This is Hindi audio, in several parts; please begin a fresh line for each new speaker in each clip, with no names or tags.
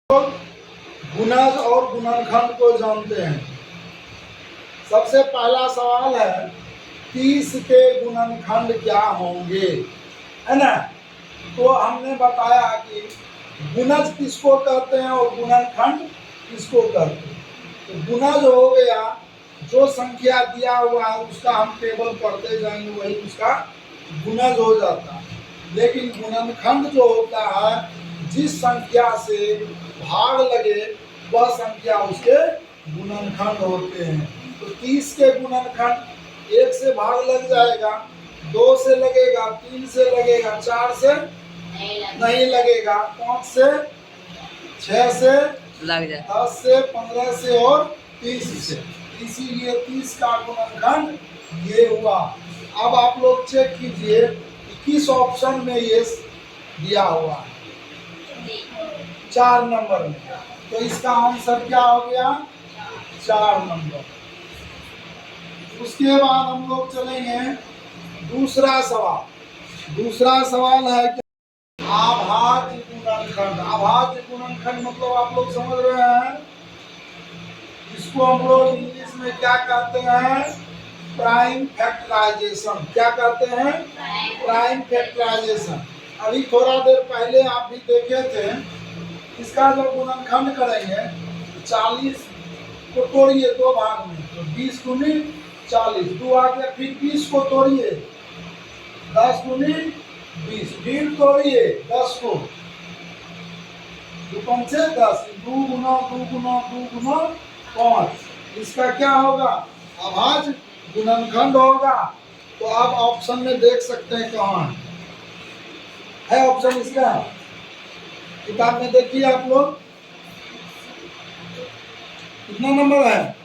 गुणज और गुणनखंड को जानते हैं। सबसे पहला सवाल है 30 के गुणनखंड क्या होंगे, है ना। तो हमने बताया कि गुणज किसको कहते हैं और गुणनखंड किसको कहते हैं। तो गुणज हो गया जो संख्या दिया हुआ है उसका हम टेबल पढ़ते जाएंगे, वही उसका गुणज हो जाता है। लेकिन गुणनखंड जो होता है जिस संख्या से भाग लगे वह संख्या उसके गुणनखंड होते हैं। तो 30 के गुणनखंड 1 से भाग लग जाएगा, 2 से लगेगा, 3 से लगेगा, 4 से नहीं लगेगा, 5 से, 6 से
लग जाए,
10 से, 15 से और 30 से। इसीलिए 30 का गुणनखंड ये हुआ। अब आप लोग चेक कीजिए किस ऑप्शन में ये दिया हुआ है, 4 नंबर में। तो इसका आंसर क्या हो गया, 4 नंबर। उसके बाद हम लोग चलेंगे दूसरा सवाल। दूसरा सवाल है कि अभाज्य गुणनखंड। अभाज्य गुणनखंड मतलब आप लोग समझ रहे हैं, इसको हम लोग इंग्लिश में क्या कहते हैं, प्राइम फैक्टराइजेशन। क्या कहते हैं, प्राइम फैक्टराइजेशन। अभी थोड़ा देर पहले आप भी देखे थे, इसका जब गुणनखंड करेंगे 40 को तोड़िए 2 भाग में, तो 20 गुनी 40, 2 आ गया। फिर 20 को तोड़िए 10 गुनी 20, फिर तोड़िए 10 को, 2 पंचे 10, 2 गुना 2 गुना 2 गुना 5। इसका क्या होगा, अभाज्य गुणनखंड होगा। तो आप ऑप्शन में देख सकते हैं कहाँ है ऑप्शन इसका, किताब में देखिए आप लोग कितना नंबर है,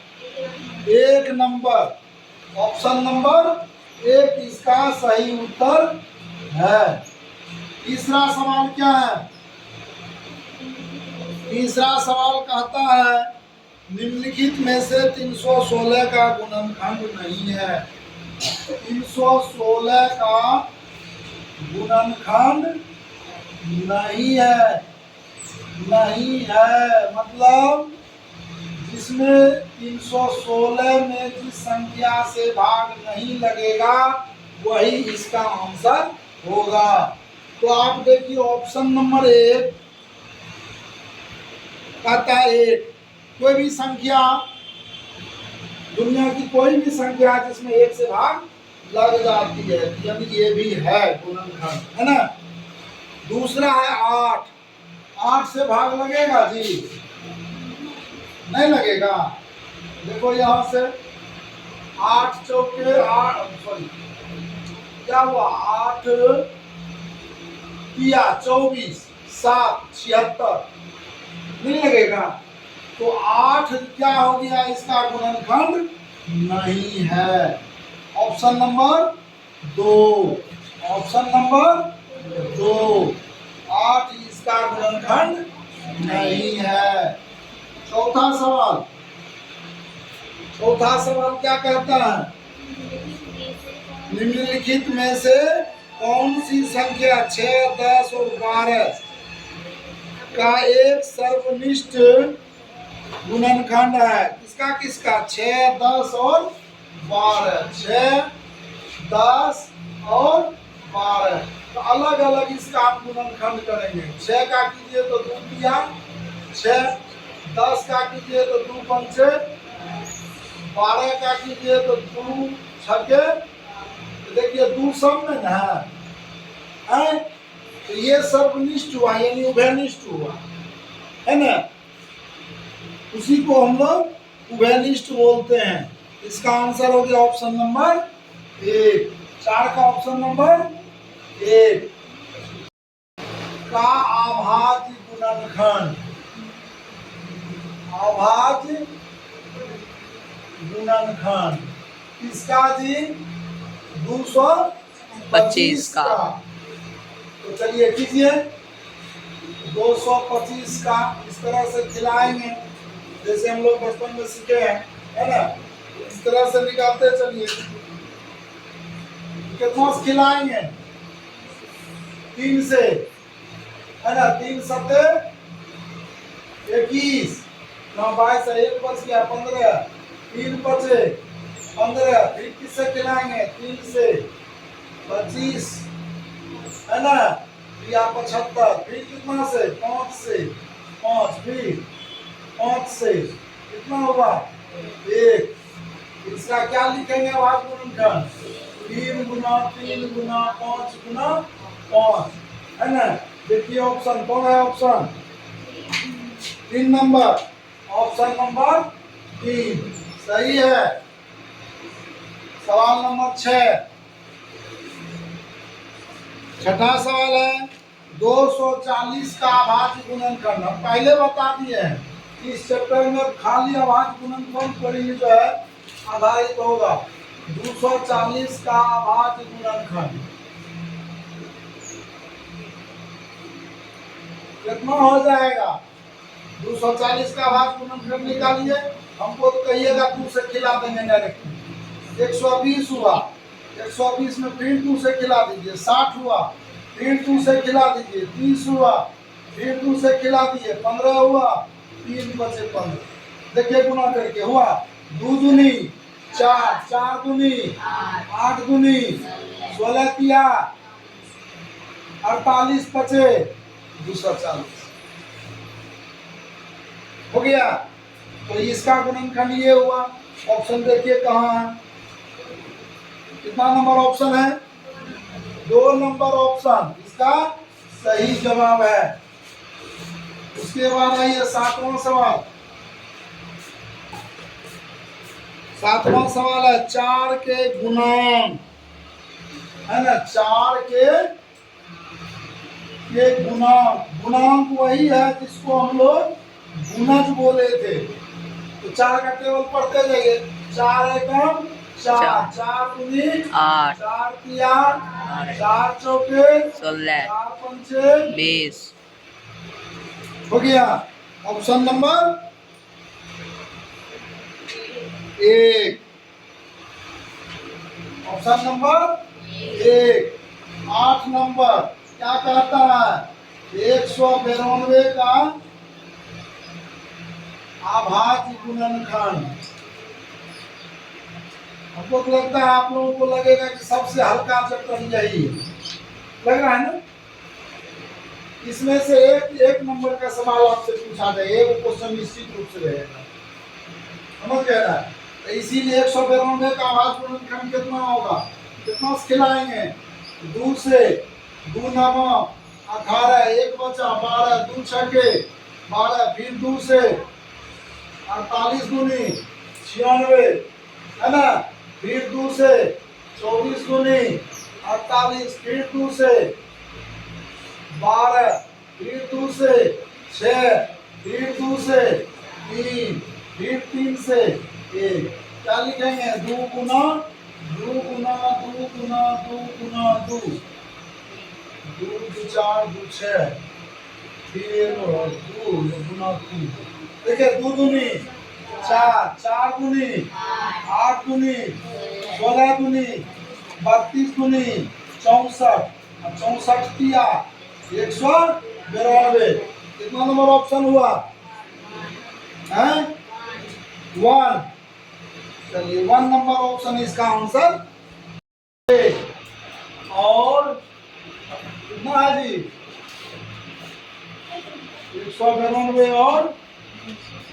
1 नंबर। ऑप्शन नंबर 1 इसका सही उत्तर है। तीसरा सवाल क्या है, तीसरा सवाल कहता है निम्नलिखित में से 316 का गुणनखंड नहीं है। 316 का गुणनखंड नहीं है, नहीं है मतलब जिसमें 316 में जिस संख्या से भाग नहीं लगेगा वही इसका आंसर होगा। तो आप देखिए ऑप्शन नंबर 1 कहता है 1। कोई भी संख्या, दुनिया की कोई भी संख्या जिसमें 1 से भाग लग जाती है, यानी ये भी है गुणनखंड, है ना। दूसरा है 8। 8 से भाग लगेगा जी, नहीं लगेगा। देखो यहाँ से 8 चौके 8, सॉरी क्या हुआ, 8 किया 24, 7 76, नहीं लगेगा। तो 8 क्या हो गया, इसका गुणनखंड नहीं है। ऑप्शन नंबर 2, ऑप्शन नंबर 2, 8 इसका गुणनखंड नहीं है। चौथा सवाल, चौथा सवाल क्या कहता है, निम्नलिखित में से कौन सी संख्या 6, 10 और 12 का एक सर्वनिष्ठ गुणनखंड है। किसका किसका, 6, 10 और 12। 6, 10 और 12 तो अलग अलग इसका हम गुणनखंड करेंगे। 6 का कीजिए तो 2 दिया 6, 10 का कीजिए तो 2 पंचे, 12 का कीजिए तो 2 छके, देखिए 2 सब में ना है, तो ये सर्वनिष्ठ हुआ यानी उभयनिष्ठ हुआ, है ना। उसी को हम लोग उभयनिष्ठ बोलते हैं। इसका आंसर हो गया ऑप्शन नंबर 1। 4 का ऑप्शन नंबर 1 का अभाज्य गुणनखंड, अभाज्य गुणनखंड किसका जी, 225 का। तो चलिए कीजिए 225 का इस तरह से खिलाएंगे जैसे हम लोग बचपन में सीखे हैं, है ना। इस तरह से निकालते चलिए, कितना खिलाएंगे 3 से, है ना। 3 सत्ते 21, 9 22 1 बच गया 15, 3 बचे 15, फिर किससे खिलाएंगे 3 से 25, है ना, या 75, फिर कितना से 5 से 5, फिर 5 से कितना होगा 1। इसका क्या लिखेंगे आवाज गुणनखंड 3 गुना 3 गुना 5 गुना 5, है ना। देखिए ऑप्शन कौन है, ऑप्शन 3 नंबर, ऑप्शन नंबर 3 सही है। सवाल नंबर 6, छठा सवाल है 240 का अभाज्य गुणनखंड। हम पहले बता दिए हैं इस चैप्टर में खाली अभाज्य गुणनखंड पर ही जो है आधारित होगा। 240 का अभाज्य गुणनखंड कितना हो जाएगा, 240 का अभाज्य गुणनखंड निकालिए। हमको तो कहिएगा 2 से खिला देंगे डायरेक्ट। 120 हुआ, 120 में फिर 2 से खिला दीजिए। 60 हुआ, फिर 2 से खिला दीजिए। 30 हुआ, फिर 2 से खिला दीजिए। 15 हुआ, 3 बचे 15। देखिए गुना करके हुआ 2 दूनी 4, 4 दूनी 8 दूनी 16 किया 48 बचे 240 हो गया। तो इसका गुणनखंड ये हुआ। ऑप्शन देखिए कहाँ है, कितना नंबर ऑप्शन है, 2 नंबर ऑप्शन इसका सही जवाब है। उसके बाद आइए 7वां सवाल। 7वां सवाल है 4 के गुणांक, है ना, 4 के गुणांक। गुणांक वही है जिसको हम लोग गुणज बोले थे। तो 4 का टेबल पढ़ते जाइए। 4 एकम 4, 4 दूनी 8, 4 तिया 4 चौके 16, 4 पंचे 20 हो गया। Option number 1, option number 1। 8 number क्या कहता है, 192 का अभाज्य गुणनखंड। हमको तो लगता है आप लोगों को लगेगा कि सबसे हल्का चैप्टर यही लग रहा है ना। इसमें से एक नंबर का सवाल आपसे पूछा जाए, एक क्वेश्चन निश्चित रूप से रहेगा, समझ गए ना। तो इसीलिए 192 का अभाज्य गुणनखंड कितना होगा, कितना खिलाएंगे 2 से 2 नवा 18, 1 बचा 12, 2 छके 12, फिर 2 से 48 दूनी 96, है ना, फिर 2 से 24 दूनी 48, फिर 2 से 12, फिर 2 से 6, फिर 2 से 3, फिर 3 से 1। क्या लिखेंगे 2 गुना 2 गुना 2 गुना 2 गुना 2, 2 2 4 2 6, फिर 2 गुना 3। देखिए 2 दूनी 4, 4 दूनी 8 दूनी 16 दूनी 32 दूनी 64, 64 किया 192। कितना नंबर ऑप्शन हुआ है, 1। चलिए 1 नंबर ऑप्शन इसका आंसर। और कितना है जी, 192 और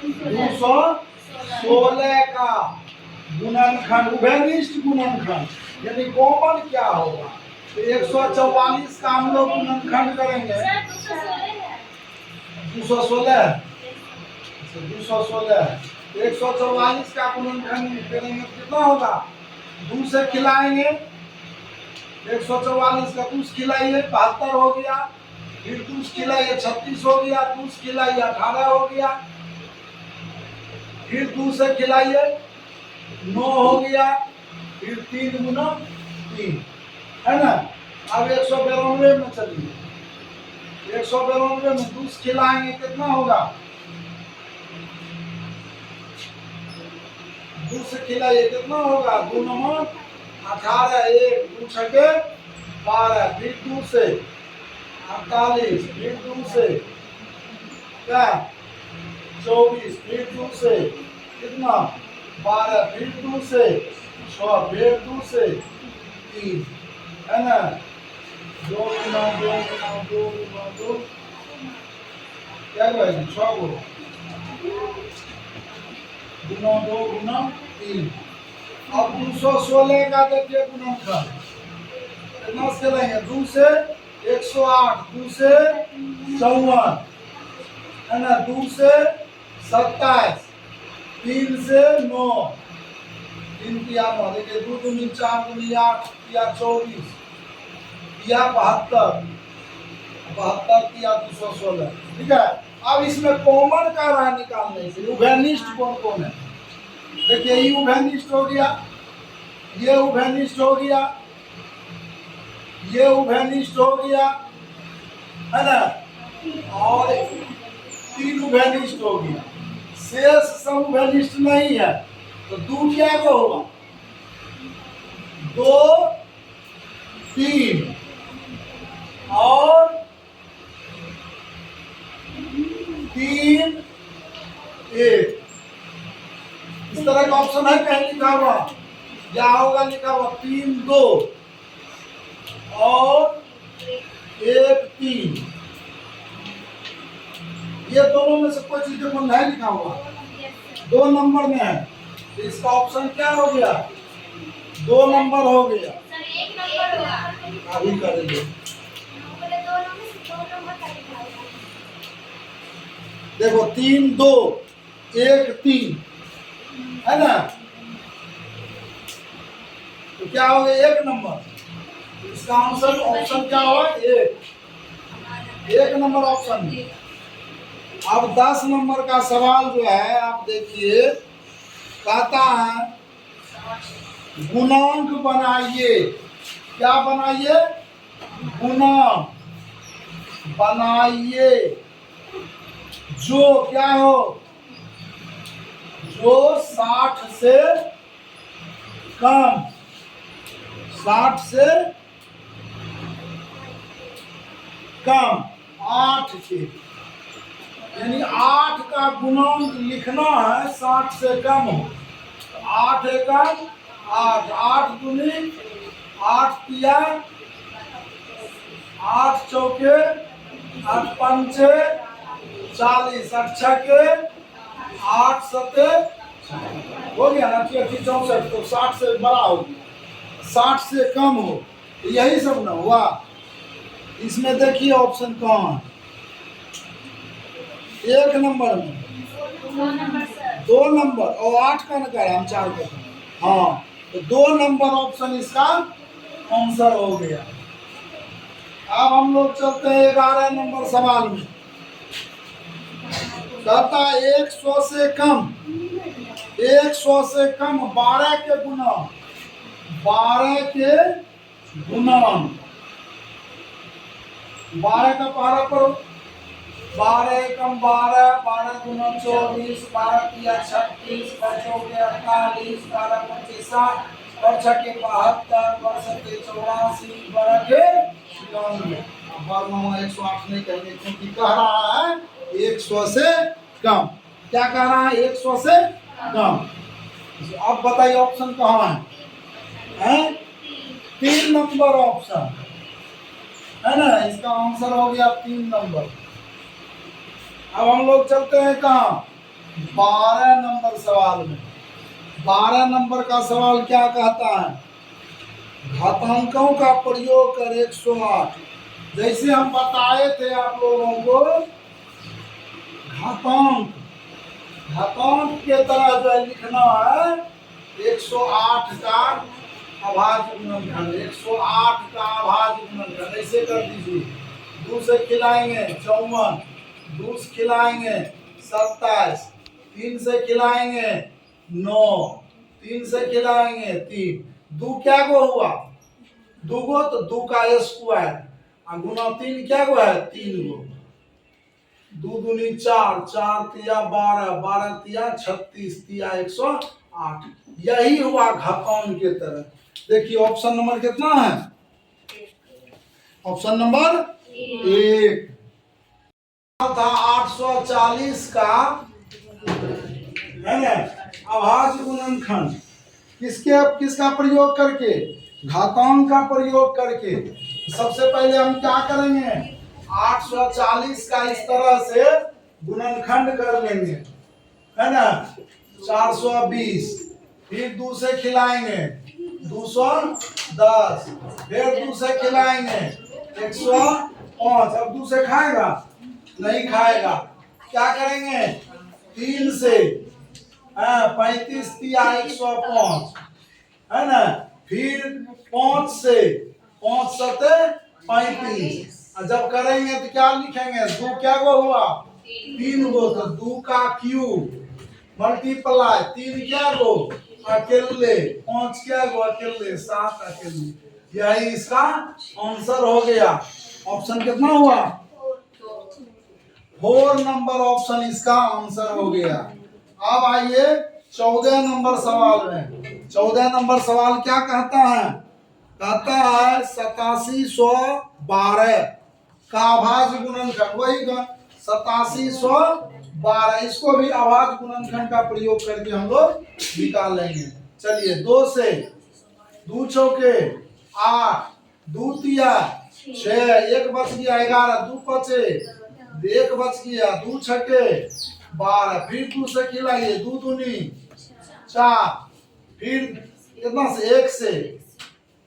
216 का गुणनखंड, उभयनिष्ठ गुणनखंड यानी कॉमन क्या होगा। तो 144 का हम लोग गुणनखंड करेंगे 216, 216 144 का गुणनखंड करेंगे कितना होगा, 2 से खिलाएंगे 144 का 2 खिलाइए 72 हो गया, फिर 2 खिलाइए 36 हो गया, 2 खिलाइए 18 हो गया, फिर 2 से खिलाइए 9 हो गया, फिर 3 गुना 3, है ना। अब 192 में चलिए, 192 में 2 खिलाएंगे कितना होगा, 2 से खिलाइए कितना होगा, 2 9 18, 1 2 छके 12, फिर 2 से 48, फिर 2 से क्या 24, फिर 2 से कितना 12, फिर 2 से 6, फिर 2 से 3, है ना। 2 गुना 2 गुना 2 गुना 2 क्या करेंगे 6 को गुना 2 गुना 3। अब 216 का देखिए गुणनखंड कितना से लेंगे 2 से 108, 2 से 54, है ना, 2 से 27, 3 से 9, 3 किया 9, देखिए 2 दूनी 4 दूनी 8 किया 24 किया 72, 72 किया 216। ठीक है, अब इसमें कॉमन का राह निकालने के लिए उभयनिष्ठ कौन कौन है, देखिए ये उभयनिष्ठ हो गया, ये उभयनिष्ठ हो गया, ये उभयनिष्ठ हो गया, है ना, और 3 उभयनिष्ठ हो गया, शेष सब उभयनिष्ठ नहीं है, तो 2 क्या को होगा 2 3 और 3 1। इस तरह का ऑप्शन है कहीं लिखा हुआ, क्या होगा लिखा हुआ 3 2 और 1 3, ये दोनों में से कोई चीज को नहीं लिखा हुआ, 2 नंबर में है, तो इसका ऑप्शन क्या हो गया 2 नंबर हो गया। अभी करेंगे, देखो 3 2 1 3, है ना, तो क्या हो गया 1 नंबर, इसका आंसर ऑप्शन क्या होगा 1 नंबर ऑप्शन। अब 10 नंबर का सवाल जो है आप देखिए, कहता है गुणांक बनाइए, क्या बनाइए गुणांक बनाइए जो क्या हो जो 60 से कम, 60 से कम 8 के, यानी 8 का गुणांक लिखना है 60 से कम हो, 8 एकम 8, 8 दूनी 8 तिया 8 चौके 8 पंचे 40, 8 छके 8 सते हो गया ना, 64, तो 60 से बड़ा हो, 60 से कम हो, तो यही सब ना हुआ। इसमें देखिए ऑप्शन कौन है, 1 नंबर में 2 नंबर और 8 का नकार हम 4 का, हाँ, तो 2 नंबर ऑप्शन इसका आंसर हो गया। अब हम लोग चलते हैं 11 नंबर सवाल में, कहता है 100 से कम, 100 से कम 12 के गुणांक, 12 के गुणांक, 12 का पहाड़ा करो, 12 एकम 12, 12 गुना 24, 12 तिया 36, 5 के 48, 12 पंचे 60, और 6 के 72, 12 के 84, 12 के 96। अब 108 नहीं कहेंगे क्योंकि कह रहा है 100 से कम, क्या कह रहा है 100 से कम। अब बताइए ऑप्शन कहाँ है 3 नंबर ऑप्शन, है ना, इसका आंसर हो गया 3 नंबर। अब हम लोग चलते हैं कहाँ 12 नंबर सवाल में। 12 नंबर का सवाल क्या कहता है, घातांकों का प्रयोग कर 108, जैसे हम बताए थे आप लोगों को, घातांक घातांक के तरह जो है लिखना है 108 का अभाज्य गुणनखंड, 108 का अभाज्य गुणनखंड ऐसे कर दीजिए, 2 से खिलाएंगे 54, 2 से खिलाएंगे 27, 3 से खिलाएंगे 9, 3 से खिलाएंगे 3, 2 क्या को हुआ 2 गो, तो 2 का स्क्वायर गुना 3 क्या को है 3 गो, 2 दूनी 4, 4 तिया 12, 12 तिया 36, तिया 108, यही हुआ घातांक के तरह। देखिए ऑप्शन नंबर कितना है, ऑप्शन नंबर 1 था 840 का है ना। अभाज्य गुणनखंड किसका प्रयोग करके, घातांक का प्रयोग करके। सबसे पहले हम क्या करेंगे, 840 का इस तरह से गुणनखंड कर लेंगे, है ना। 420, फिर 2 से खिलाएंगे 210, फिर 2 से खिलाएंगे 105। अब 2 से खाएगा, नहीं खाएगा। क्या करेंगे, 3 से 35 तिया 105, है ना। फिर 5 से 5 सते 35। जब करेंगे तो क्या लिखेंगे, 2 क्या गो हुआ, 3 गो, तो 2 का क्यूब मल्टीप्लाई 3 क्या गो अकेले, 5 क्या गो अकेले, 7 अकेले। यही इसका आंसर हो गया। ऑप्शन कितना हुआ, 4 नंबर ऑप्शन इसका आंसर हो गया। अब आइए 14 नंबर सवाल में। 14 नंबर सवाल क्या कहता है, कहता है 8712 का अभाज्य गुणनखंड, वही 8712, इसको भी अभाज्य गुणनखंड का प्रयोग करके हम लोग निकाल लेंगे। चलिए, 2 से 2 चौके 8, 2 तिया 6, 1 बच गया 11, 2 बचे 1 बच गया, 2 छके 12, फिर 2 से खिलाइए, 2 दूनी 4, फिर कितना से 1 से,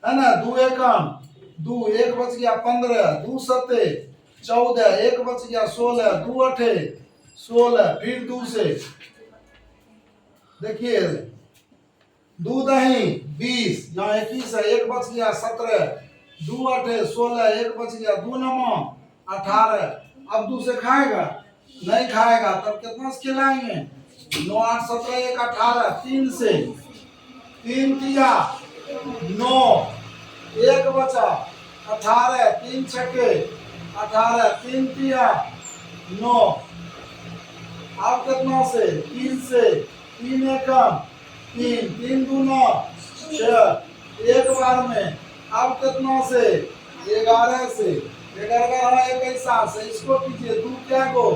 है ना, 2 एकम 2, 1 बच गया 15, 2 सते 14, 1 बच गया 16, 2 अठे 16, फिर 2 से देखिए 2 दही 20, यहाँ 21 है, 1 बच गया 17, 2 अठे 16, 1 बच गया 2 नमो 18। अब 2 से खाएगा, नहीं खाएगा, तब कितना से खिलाएंगे, 9 8 17 1 18, 3 से 3 तिया 9, 1 बचा 18, 3 छके 18, 3 तिया 9। अब कितना से, 3 से 3 एकम 3, 3 दूना 6, एक बार में। अब कितना से, 11 से 11 21 से, इसको कीजिए 2 क्या गो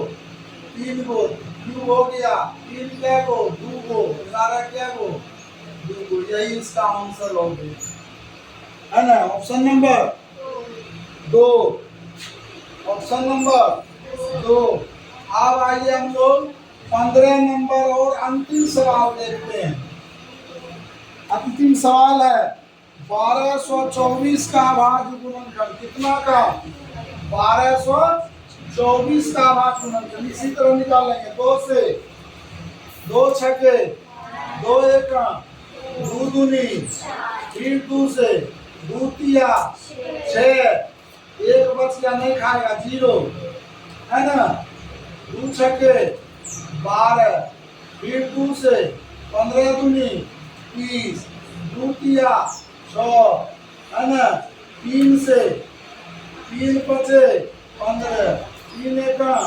3 गो, क्यूब हो गया 3 क्या गो 2 गो, 11 क्या गो 2 गो। यही इसका आंसर हो गया, है ना। Option number 2, option number 2। अब आइए हम लोग 15 नंबर और अंतिम सवाल देखते हैं। अंतिम सवाल है 1224 का अभाज्य गुणनखंड, कितना का, 1224 का अभाज्य गुणनखंड। इसी तरह निकालेंगे, 2 से 2 छके 2 एकम 2 दूनी, फिर 2 से 2 तिया 6, 1 बच गया, नहीं खाएगा 0, है ना। 2 छके 12, फिर 2 से 15 दूनी 30, 2 तिया 6, है ना। 3 से 3 बचे 15, 3 एकम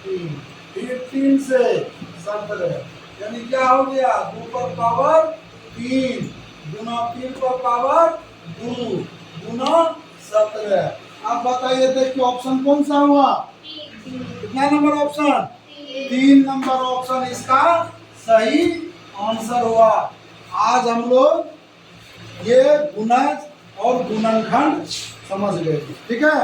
3, फिर 3 से 17, यानी क्या हो गया, 2 पर पावर 3 गुना 3 पर पावर 2 गुना 17। अब बताइए, देखिए ऑप्शन कौन सा हुआ, कितना नंबर ऑप्शन, 3 नंबर ऑप्शन इसका सही आंसर हुआ। आज हम लोग ये गुणज और गुणनखंड समझ गए, ठीक है।